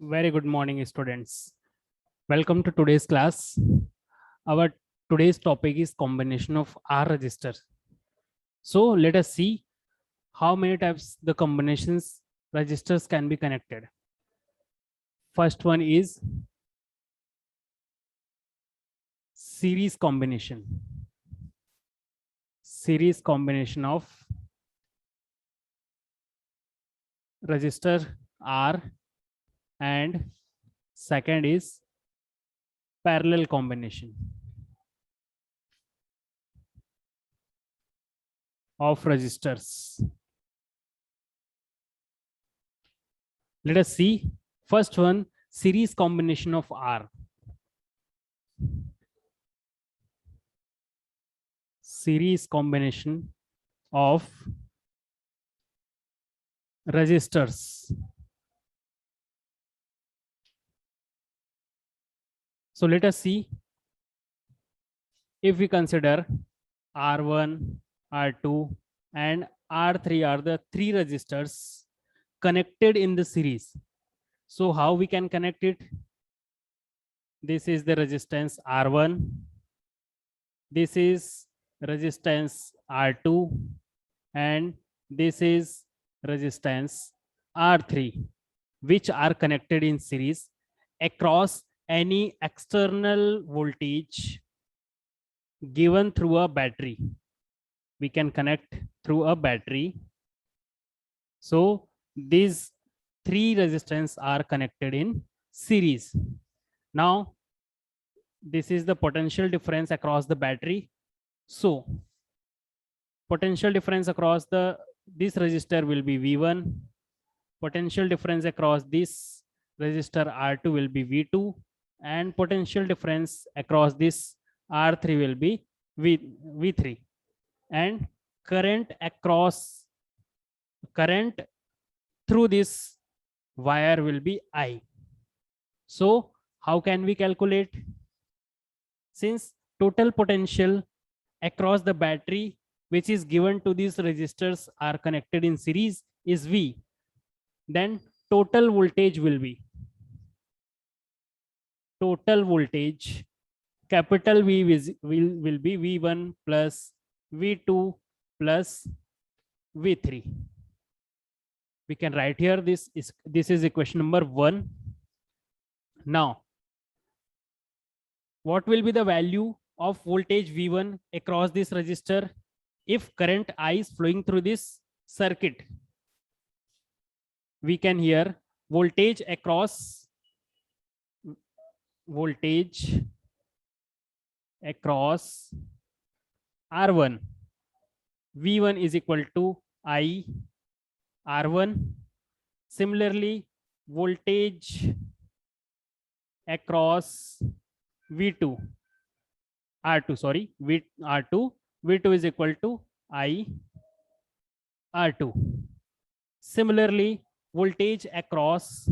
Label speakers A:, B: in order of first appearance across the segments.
A: Very good morning, students. Welcome to today's class. Our today's topic is combination of R registers. So let us see how many types the combinations registers can be connected. First one is series combination. Series combination of register R, and second is parallel combination of registers. Let us see. First one, series combination of R. Series combination of registers. So let us see. If we consider R1, R2, and R3 are the three registers connected in the series. So how we can connect it? This is the resistance R1. This is resistance R2, and this is resistance R3, which are connected in series across any external voltage given through a battery. We can connect through a battery. So these three resistance are connected in series. Now this is the potential difference across the battery. So potential difference across this resistor will be V1. Potential difference across this resistor R2 will be V2, and potential difference across this R3 will be V3, and current through this wire will be I. So how can we calculate? Since total potential across the battery which is given to these resistors are connected in series is V, then total voltage will be capital V will be V1 plus V2 plus V3. We can write here this is equation number 1. Now what will be the value of voltage V1 across this resistor if current I is flowing through this circuit? We can hear voltage across R1. V1 is equal to I R1. Similarly, voltage across V2 V2 is equal to I R2. Similarly, voltage across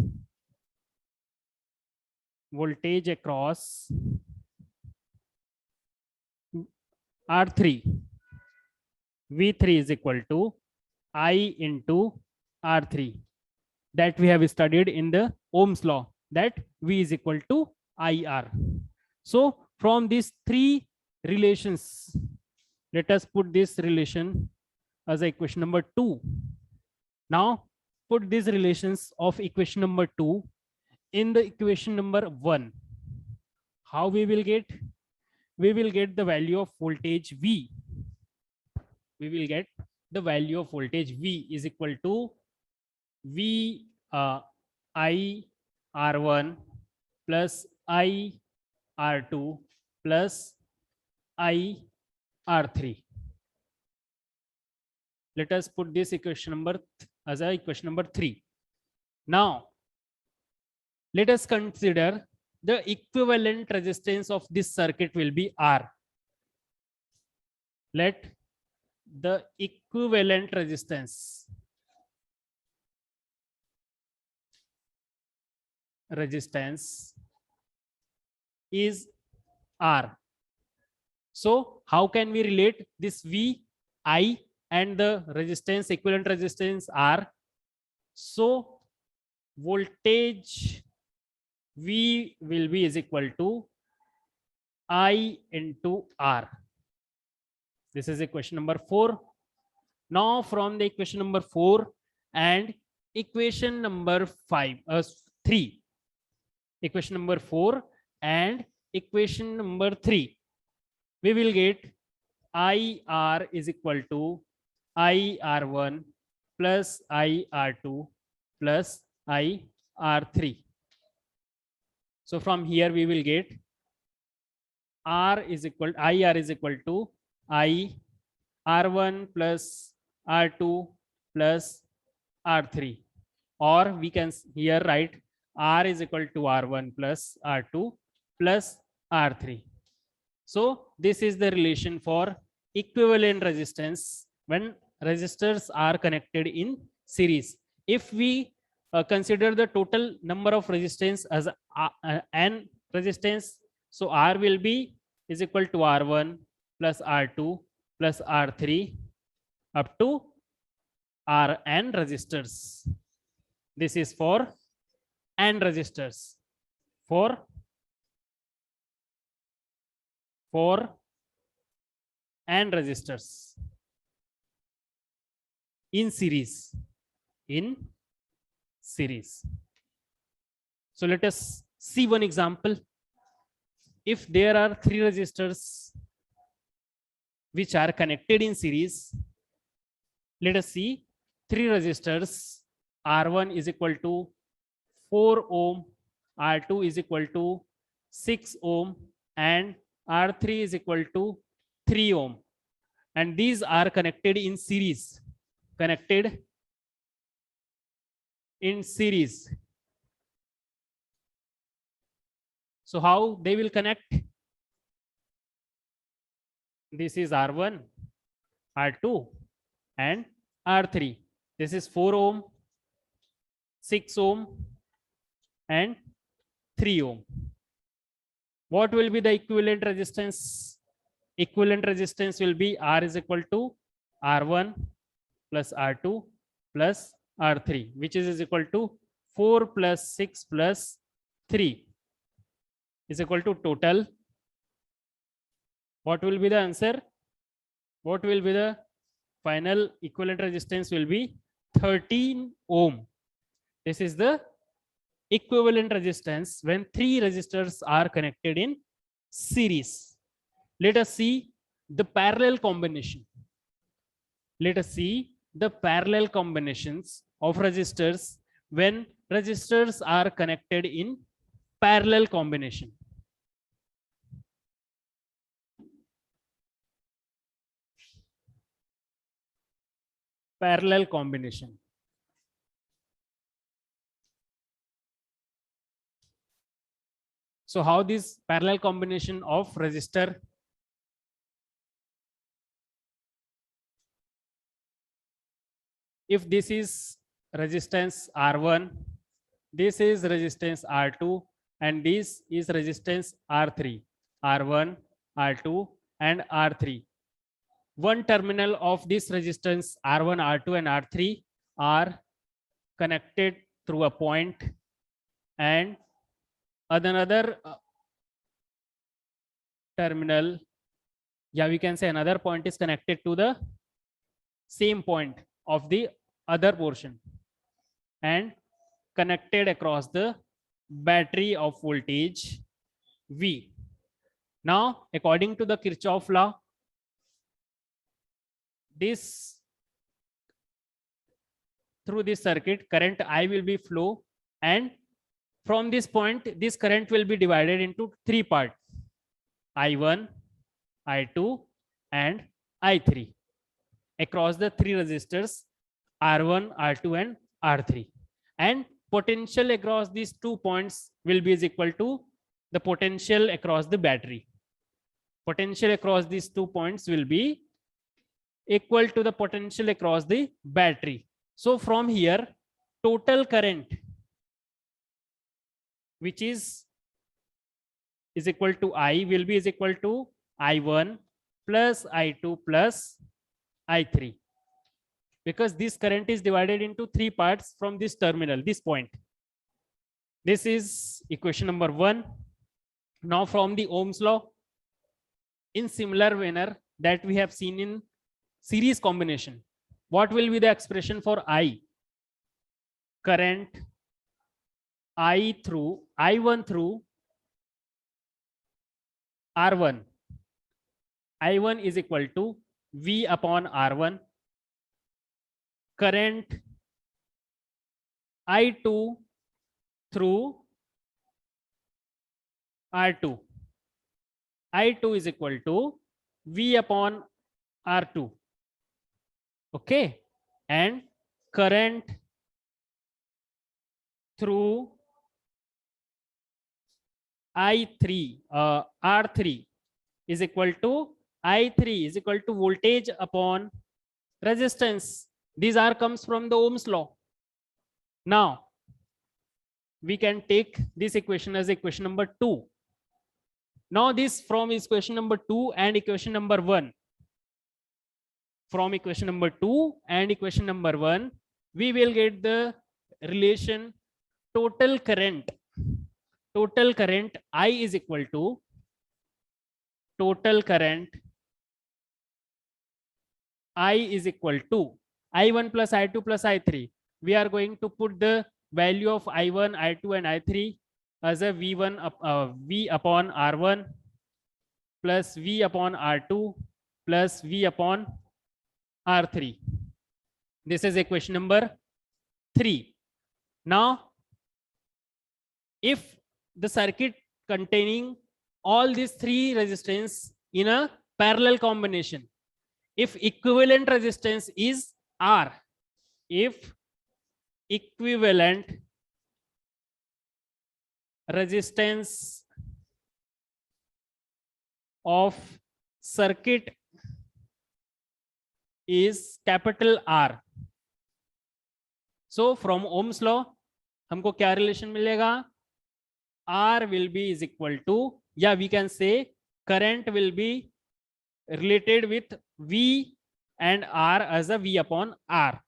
A: R3, V3 is equal to I into R3, that we have studied in the Ohm's law, that V is equal to IR. So from these three relations, let us put this relation as equation number 2. Now put these relations of equation number 2 in the equation number 1. How we will get? We will get the value of voltage V. We will get the value of voltage V is equal to V I R1 plus I R2 plus I R3. Let us put this equation number as a equation number 3. Now let us consider the equivalent resistance of this circuit will be R. Let the equivalent resistance is R. So how can we relate this V, I, and the equivalent resistance R? So voltage V will be is equal to I into R. This is equation number 4. Now from the equation number 4 and equation number 3, equation number 4 and equation number 3, we will get IR is equal to IR1 plus IR2 plus IR3. So from here we will get IR is equal to IR1 plus R2 plus R3, or we can here write R is equal to R1 plus R2 plus R3. So this is the relation for equivalent resistance when resistors are connected in series. If we consider the total number of resistance as n resistance, so R will be is equal to R1 plus R2 plus R3 up to Rn resistors. This is for n resistors. For n resistors in series. So let us see one example. If there are 3 resistors which are connected in series, let us see 3 resistors. R1 is equal to 4 ohm, R2 is equal to 6 ohm, and R3 is equal to 3 ohm. And these are connected in series. So how they will connect? This is R1, R2 and R3. This is 4 ohm, 6 ohm and 3 ohm. What will be the equivalent resistance? Equivalent resistance will be R is equal to R1 plus R2 plus R3, which is equal to 4 plus 6 plus 3 is equal to total. What will be the answer? What will be the final equivalent resistance? Will be 13 ohm. This is the equivalent resistance when 3 resistors are connected in series. Let us see the parallel combination. Let us see the parallel combinations of resistors when resistors are connected in parallel combination. Parallel combination. So how this parallel combination of resistor? If this is resistance R1, this is resistance R2, and this is resistance R3, R1, R2 and R3. One terminal of this resistance R1, R2 and R3 are connected through a point, and another terminal, we can say another point is connected to the same point of the other portion and connected across the battery of voltage V. Now, according to the Kirchhoff law, through this circuit, current I will be flow, and from this point, this current will be divided into 3 parts: I1, I2 and I3 across the 3 resistors R1, R2 and R3. And potential across these 2 points will be is equal to the potential across the battery. Potential across these 2 points will be equal to the potential across the battery. So from here, total current which is equal to I will be is equal to I1 plus I2 plus I3, because this current is divided into 3 parts from this terminal, this point. This is equation number 1. Now from the Ohm's law, in similar manner that we have seen in series combination, what will be the expression for I? Current I1 through R1. I1 is equal to V upon R1. Current I2 through R2. I2 is equal to V upon R2. Okay. And current through I3, R3 is equal to I3 is equal to voltage upon resistance. These are comes from the Ohm's law. Now we can take this equation as equation number 2. Now this from equation number 2 and equation number 1. From equation number 2 and equation number 1, we will get the relation total current. Total current I is equal to total current I is equal to I1 plus I2 plus I3. We are going to put the value of I1, I2 and I3 as a V1 V upon R1 plus V upon R2 plus V upon R3. This is equation number 3. Now, if the circuit containing all these 3 resistance in a parallel combination, if equivalent resistance is R, if equivalent resistance of circuit is capital R, so from Ohm's law हमको क्या relation मिलेगा? R will be is equal to, yeah, we can say current will be related with V and R as a V upon R.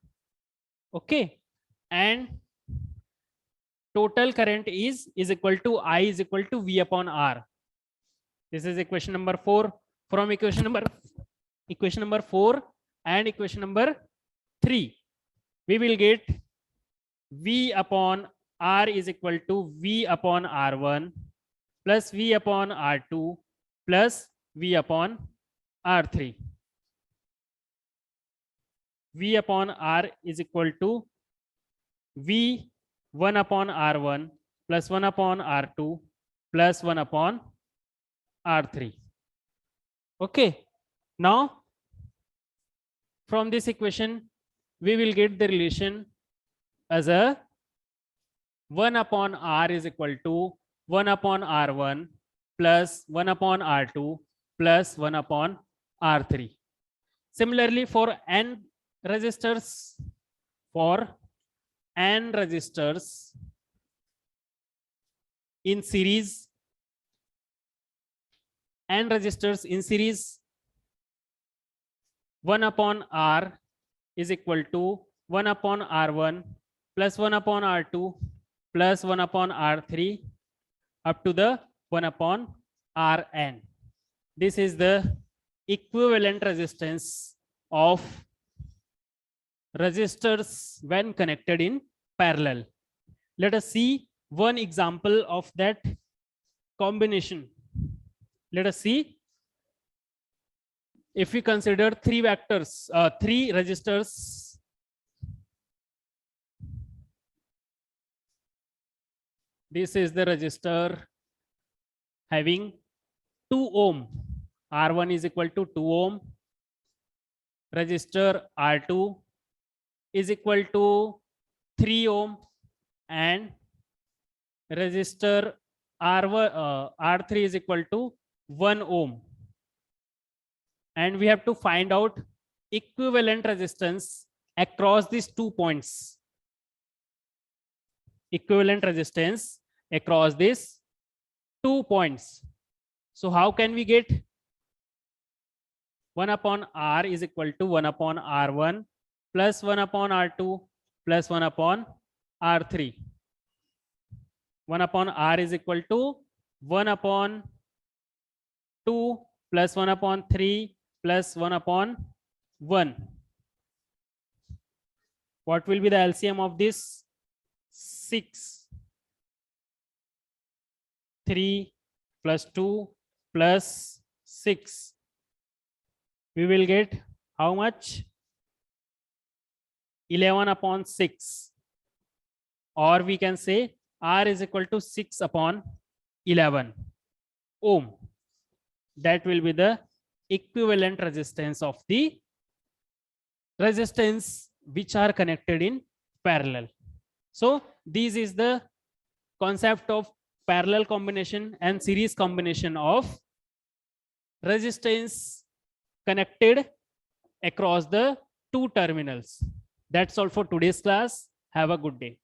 A: Okay. And total current is equal to I is equal to V upon R. This is equation number 4. From equation number 4 and equation number 3, we will get V upon R is equal to V upon R1 plus V upon R2 plus V upon R3. V upon R is equal to V 1 upon R1 plus 1 upon R2 plus 1 upon R3. Okay. Now, from this equation, we will get the relation as a 1 upon R is equal to 1 upon R1 plus 1 upon R2 plus 1 upon R3. Similarly, for N resistors, in series, N resistors in series, 1 upon R is equal to 1 upon R1 plus 1 upon R2 plus 1 upon R3 up to the 1 upon Rn. This is the equivalent resistance of resistors when connected in parallel. Let us see one example of that combination. Let us see. If we consider 3 vectors, 3 resistors, this is the resistor having 2 ohm. R1 is equal to 2 ohm. Resistor R2 is equal to 3 ohm and resistor R3 is equal to 1 ohm. And we have to find out equivalent resistance across these 2 points. Equivalent resistance across these 2 points. So how can we get 1 upon R is equal to 1 upon R1 plus 1 upon R2 plus 1 upon R3. 1 upon R is equal to 1 upon 2 plus 1 upon 3 plus 1 upon 1. What will be the LCM of this? 6. 3 plus 2 plus 6. We will get how much? 11 upon 6. Or we can say R is equal to 6 upon 11 ohm. That will be the equivalent resistance of the resistance which are connected in parallel. So this is the concept of parallel combination and series combination of resistance connected across the two terminals. That's all for today's class. Have a good day.